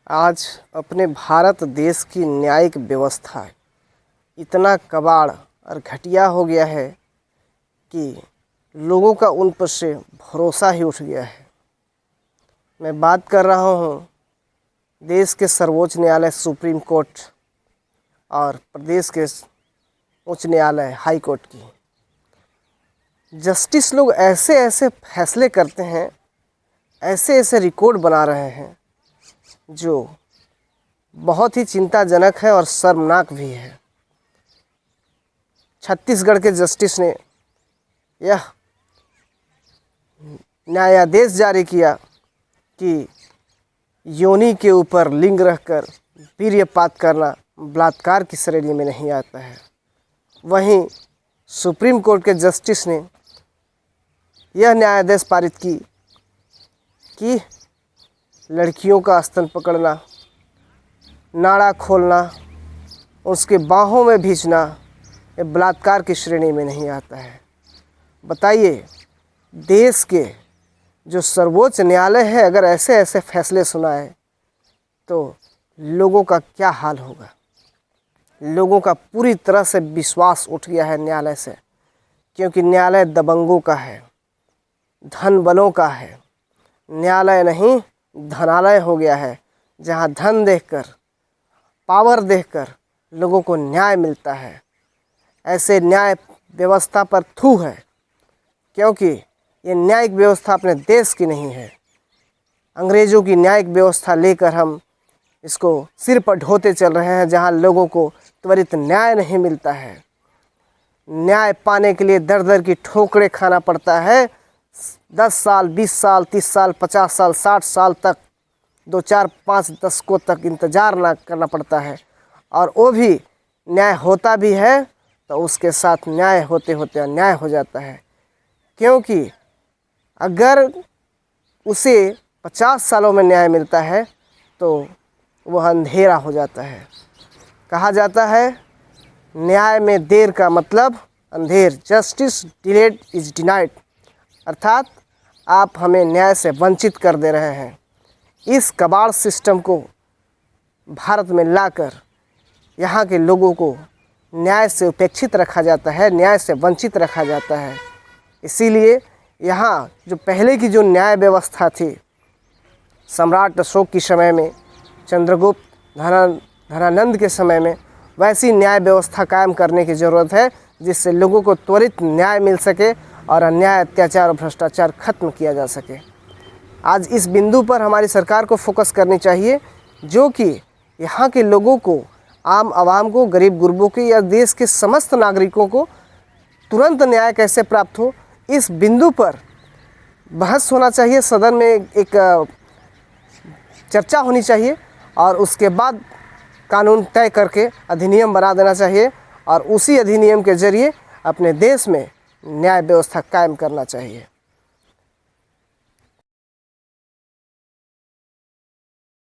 आज अपने भारत देश की न्यायिक व्यवस्था इतना कबाड़ और घटिया हो गया है कि लोगों का उन पर से भरोसा ही उठ गया है। मैं बात कर रहा हूँ देश के सर्वोच्च न्यायालय सुप्रीम कोर्ट और प्रदेश के उच्च न्यायालय हाई कोर्ट की। जस्टिस लोग ऐसे ऐसे फैसले करते हैं, ऐसे ऐसे रिकॉर्ड बना रहे हैं जो बहुत ही चिंताजनक है और शर्मनाक भी है। छत्तीसगढ़ के जस्टिस ने यह न्यायादेश जारी किया कि योनि के ऊपर लिंग रखकर वीर्यपात करना बलात्कार की श्रेणी में नहीं आता है। वहीं सुप्रीम कोर्ट के जस्टिस ने यह न्यायादेश पारित की कि लड़कियों का स्तन पकड़ना, नाड़ा खोलना, उसके बाहों में भींचना ये बलात्कार की श्रेणी में नहीं आता है। बताइए, देश के जो सर्वोच्च न्यायालय है अगर ऐसे ऐसे फैसले सुनाए तो लोगों का क्या हाल होगा। लोगों का पूरी तरह से विश्वास उठ गया है न्यायालय से, क्योंकि न्यायालय दबंगों का है, धन बलों का है। न्यायालय नहीं धनालय हो गया है, जहां धन देखकर, पावर देखकर लोगों को न्याय मिलता है। ऐसे न्याय व्यवस्था पर थू है, क्योंकि ये न्यायिक व्यवस्था अपने देश की नहीं है। अंग्रेज़ों की न्यायिक व्यवस्था लेकर हम इसको सिर पर ढोते चल रहे हैं, जहां लोगों को त्वरित न्याय नहीं मिलता है। न्याय पाने के लिए दर दर की ठोकरें खाना पड़ता है। 10 साल, 20 साल, 30 साल, 50 साल, 60 साल तक, 2, 4, 5 दशकों तक इंतज़ार ना करना पड़ता है। और वो भी न्याय होता भी है तो उसके साथ न्याय होते होते अन्याय हो जाता है, क्योंकि अगर उसे 50 सालों में न्याय मिलता है तो वह अंधेरा हो जाता है। कहा जाता है न्याय में देर का मतलब अंधेर। जस्टिस डिलेड इज डिनाइड, अर्थात आप हमें न्याय से वंचित कर दे रहे हैं। इस कबाड़ सिस्टम को भारत में लाकर यहाँ के लोगों को न्याय से उपेक्षित रखा जाता है, न्याय से वंचित रखा जाता है। इसीलिए यहाँ जो पहले की जो न्याय व्यवस्था थी, सम्राट अशोक के समय में, चंद्रगुप्त, धनानंद के समय में, वैसी न्याय व्यवस्था कायम करने की ज़रूरत है, जिससे लोगों को त्वरित न्याय मिल सके और अन्याय, अत्याचार और भ्रष्टाचार खत्म किया जा सके। आज इस बिंदु पर हमारी सरकार को फोकस करनी चाहिए, जो कि यहाँ के लोगों को, आम आवाम को, गरीब गुरबों के या देश के समस्त नागरिकों को तुरंत न्याय कैसे प्राप्त हो, इस बिंदु पर बहस होना चाहिए। सदन में एक चर्चा होनी चाहिए और उसके बाद कानून तय करके अधिनियम बना देना चाहिए और उसी अधिनियम के ज़रिए अपने देश में न्याय व्यवस्था कायम करना चाहिए।